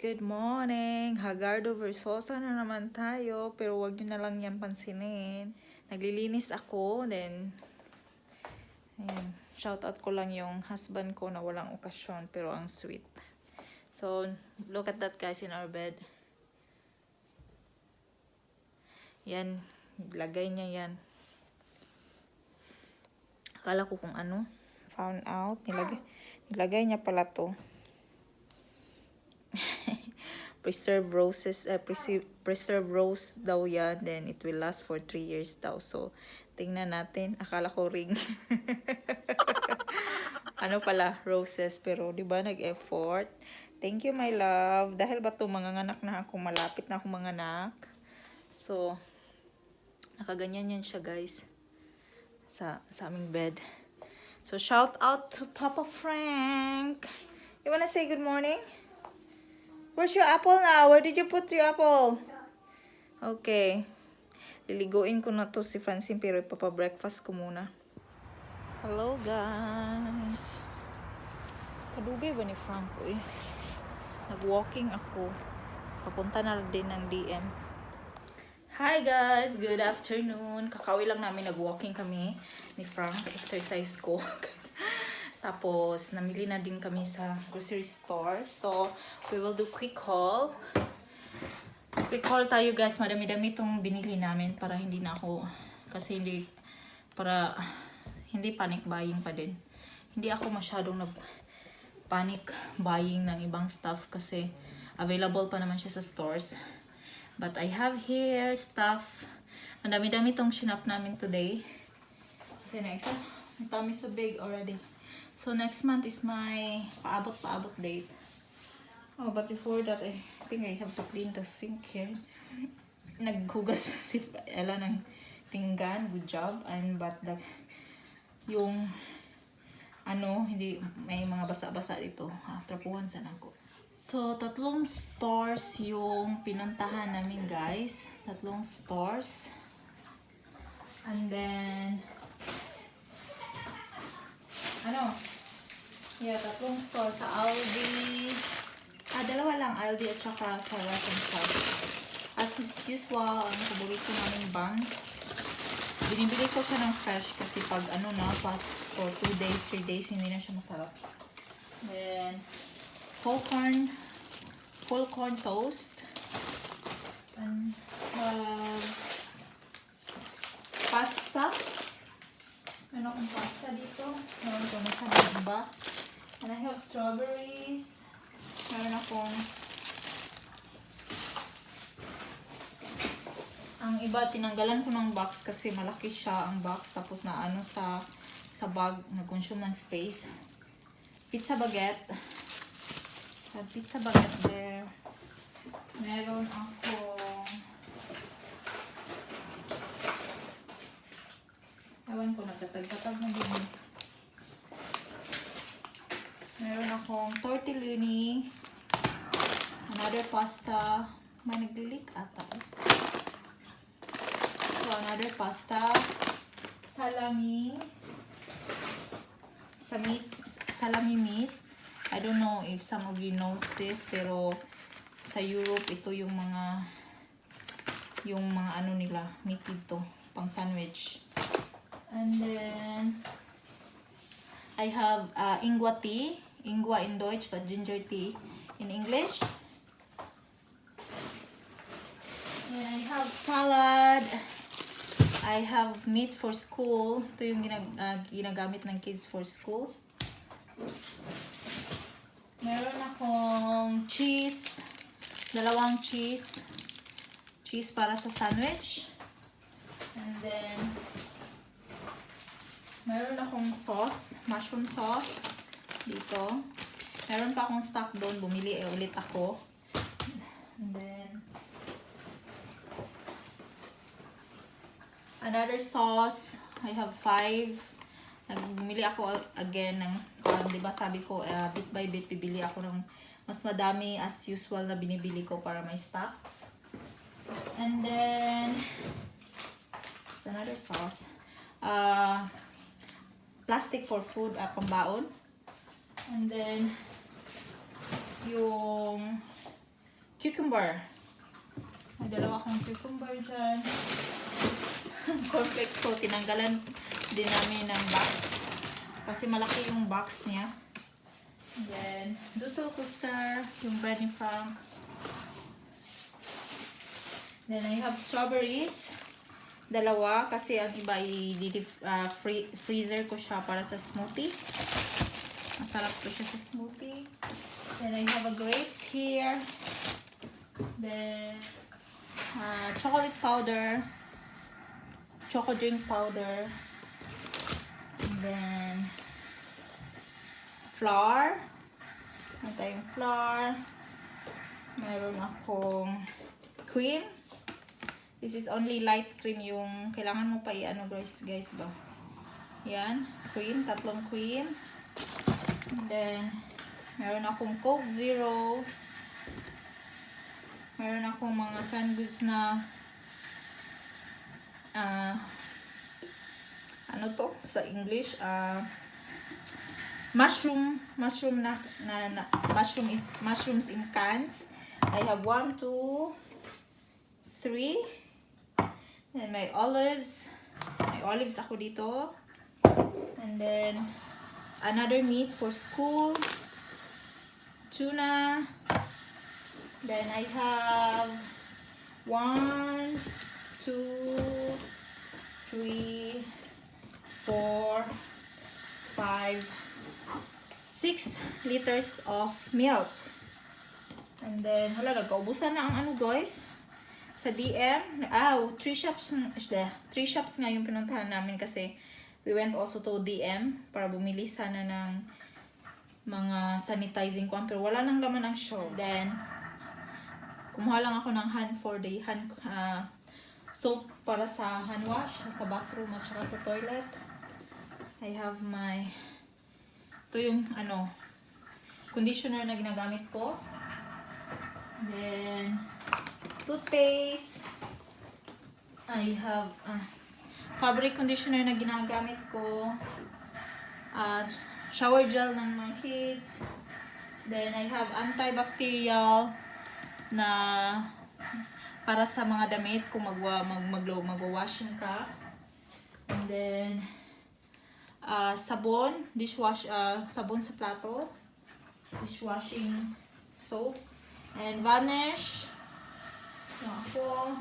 good morning! Hagardo Versosa na naman tayo, pero wag nyo na lang yan pansinin. Naglilinis ako, then, ayan, shoutout ko lang yung husband ko na walang okasyon, pero ang sweet. So, look at that guys in our bed. Yan, lagay niya yan. Akala ko kung ano, found out, nilagay niya pala to. Preserve rose daw yan, then it will last for 3 years daw. So, tingnan natin. Akala ko ring. Ano pala, roses. Pero, di ba, nag-effort. Thank you, my love. Dahil ba to manganganak na ako, malapit na ako manganak. So, nakaganyan yan siya, guys. Sa aming bed. So, shout out to Papa Frank. You wanna say good morning? Where's your apple now? Where did you put your apple? Okay. Liliguin ko na to si Francine pero ipapa-breakfast ko muna. Hello guys. Kadugay ba ni Franco eh? Nag-walking ako. Papunta na din ng DM. Hi guys! Good afternoon. Kakawi lang namin. Nag-walking kami ni Frank. Exercise ko. Tapos, namili na din kami sa grocery store. So, we will do quick haul. Quick haul tayo guys. Madami-dami itong binili namin para hindi na ako, kasi hindi panic buying pa din. Hindi ako masyadong nag-panic buying ng ibang stuff kasi available pa naman siya sa stores. But I have here stuff. Madami-dami itong shinap namin today. Kasi next, ang dami so big already. So, next month is my paabot date. Oh, but before that, I think I have to clean the sink here. Naghugas si Ella ng pinggan. Good job. Hindi, may mga basa-basa dito. Trapuhan sana ako. So, 3 stores yung pinuntahan namin, guys. 3 stores. And then, 3 stores sa Aldi. Dalawa lang, Aldi at saka sa Russian shop. As usual, ang paborito naming buns. Binibili ko siya ng fresh kasi pag past for 2 days, 3 days, hindi na siya masarap. Then, full corn toast. And pasta. Meron akong pasta dito. Meron ko nasa iba. And I have strawberries. Meron akong ang iba, tinanggalan ko ng box kasi malaki siya ang box. Tapos na sa bag, nag-consume ng space. Pizza baguette. Pizza baguette there. Meron akong ewan ko, nagtatag-tatag na din. Meron akong tortellini. Another pasta. May naglilik ata. So, another pasta. Salami. Salami meat. I don't know if some of you knows this, pero sa Europe, ito yung mga nila, meat dito. Pang sandwich. And then, I have ingwa tea. Ingwa in Deutsch, but ginger tea in English. And I have salad. I have meat for school. Ito yung ginagamit ng kids for school. Meron akong cheese. 2 cheese. Cheese para sa sandwich. And then, meron akong sauce, mushroom sauce dito. Meron pa akong stock doon, bumili ulit ako. And then, another sauce, I have 5. Bumili ako again ng, diba sabi ko, bit by bit bibili ako ng mas madami as usual na binibili ko para may stocks. And then, it's another sauce. Plastic for food, pambaon. And then, yung cucumber. May dalawa akong cucumber dyan. Cornflakes ko, tinanggalan din namin ng box. Kasi malaki yung box niya. And then, Dusel Custard, yung bread ni Frank. Then I have strawberries. Dalawa, kasi ang iba freezer ko siya para sa smoothie. Masarap ko siya sa smoothie. Then I have a grapes here. Then, chocolate powder. Choco drink powder. And then, flour. Meron tayong flour. Meron akong cream. This is only light cream yung kailangan mo pa i-ano guys ba. Yan, cream, 3 cream. And then, meron akong Coke Zero. Meron akong mga canned goods na ano to sa English? Mushrooms in cans. I have 1, 2, 3. Then may olives. May olives ako dito. And then another meat for school. Tuna. Then I have 1, 2, 3, 4, 5, 6 liters of milk. And then, hala, nagkaubusan na ang ano guys. Sa DM, 3 shops nga yung pinuntahan namin kasi we went also to DM para bumili sana ng mga sanitizing ko. Pero wala nang laman ang show. Then, kumuha lang ako ng hand soap para sa hand wash, sa bathroom at saka sa toilet. I have my, ito yung ano, conditioner na ginagamit ko. Then, toothpaste. I have fabric conditioner na ginagamit ko. Shower gel ng mga kids. Then, I have antibacterial na para sa mga damit kung magwa-washing ka. And then, sabon, sabon sa plato. Dishwashing soap. And vanish. Ako.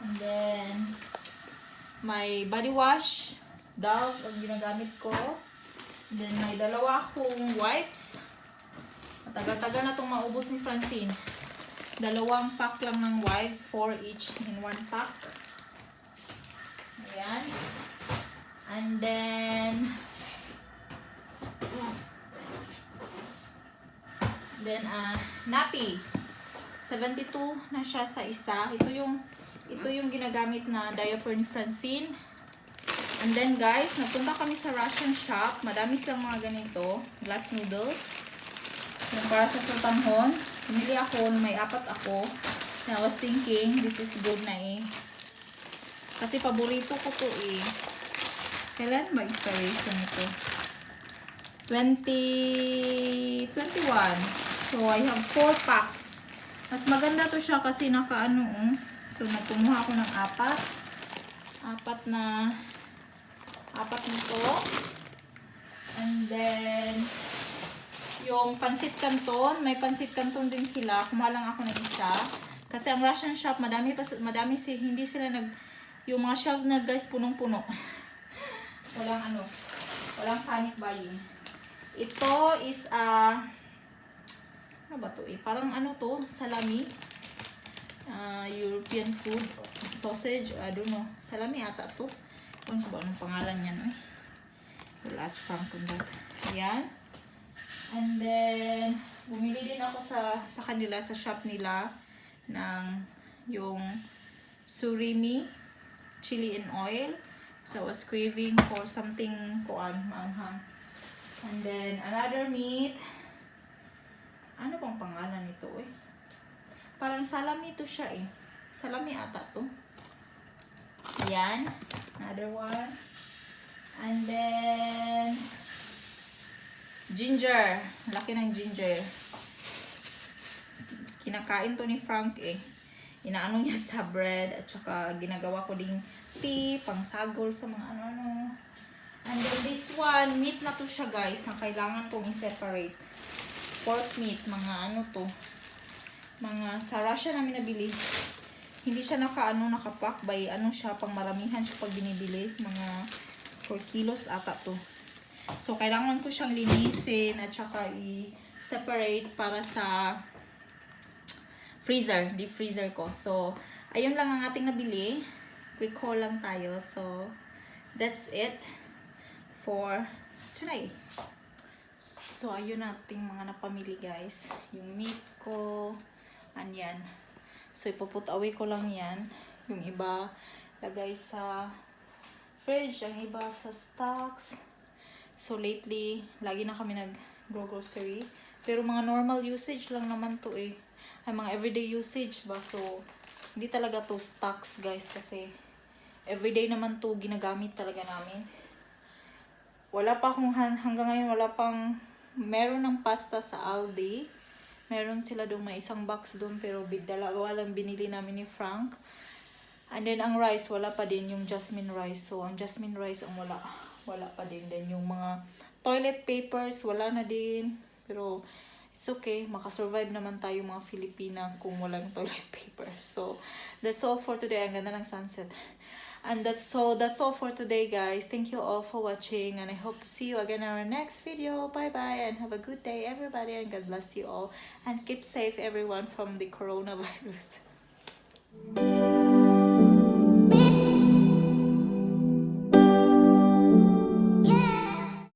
And then, my body wash. Dove ang ginagamit ko. And then, may dalawa akong wipes. Matagal-tagal na itong maubos ni Francine. 2 pack lang ng wipes. 4 each in 1 pack. Ayan. And then, nappy. 72 na siya sa isa. Ito yung ginagamit na diaper ni Francine. And then guys, nagpunta kami sa Russian shop. Madami silang mga ganito. Glass noodles. Yung para sa sotanghon. Pumili ako, may 4 ako. And I was thinking, this is good na eh. Kasi paborito ko to eh. Kailan ba expiration ito? 2021. So, I have 4 packs. Mas maganda to siya kasi nakaano oh. So, nagkumuha ako ng 4. 4 nito. And then, yung pansit canton, may pansit canton din sila. Kumuha lang ako ng isa. Kasi ang Russian shop, madami hindi sila yung mga shelf na guys, punong-puno. Walang panic buying. Ito is ano ba to eh? Parang ano to, salami. European food, sausage, I don't know. Salami ata to. Ano ba anong pangalan niyan eh? We'll ask Frank on that. Ayan. And then, bumili din ako sa kanila, sa shop nila, ng yung surimi, chili and oil. So, I was craving for something maanghang. And then, another meat. Ano bang pangalan nito eh? Parang salami to siya eh. Salami ata to. Ayan. Another one. And then, ginger. Laki ng ginger. kinakain to ni Frank eh. Inaano niya sa bread at saka ginagawa ko ding tea, pangsagol sa mga ano-ano. And then this one, meat na to siya guys, na kailangan kong i-separate. Pork meat, mga ano to. Mga sa Russia namin nabili. Hindi siya nakapack by ano siya, pang maramihan siya pag binibili. Mga 4 kilos ata to. So, kailangan ko siyang linisin at saka i-separate para sa freezer, deep freezer ko. So, ayun lang ang ating nabili. Quick haul lang tayo. So, that's it for today. So, ayun nating mga napamili guys. Yung meat ko, anyan. So, ipuput away ko lang yan. Yung iba, lagay sa fridge. Ang iba sa stocks. So, lately, lagi na kami nag-grocery. Pero mga normal usage lang naman to eh. Ay, mga everyday usage ba? So, hindi talaga to stocks guys. Kasi, everyday naman to ginagamit talaga namin. Wala pa akong, hanggang ngayon, wala pang, meron ng pasta sa Aldi. Meron sila doon, may isang box doon. Pero, dalawa lang binili namin ni Frank. And then, ang rice, wala pa din yung jasmine rice. So, ang jasmine rice, ang wala pa din. Then, yung mga toilet papers, wala na din. Pero, it's okay. Makasurvive naman tayo mga Filipina kung walang toilet paper. So, that's all for today. Ang ganda ng sunset. And that's all for today, guys. Thank you all for watching. And I hope to see you again in our next video. Bye-bye. And have a good day, everybody. And God bless you all. And keep safe, everyone, from the coronavirus.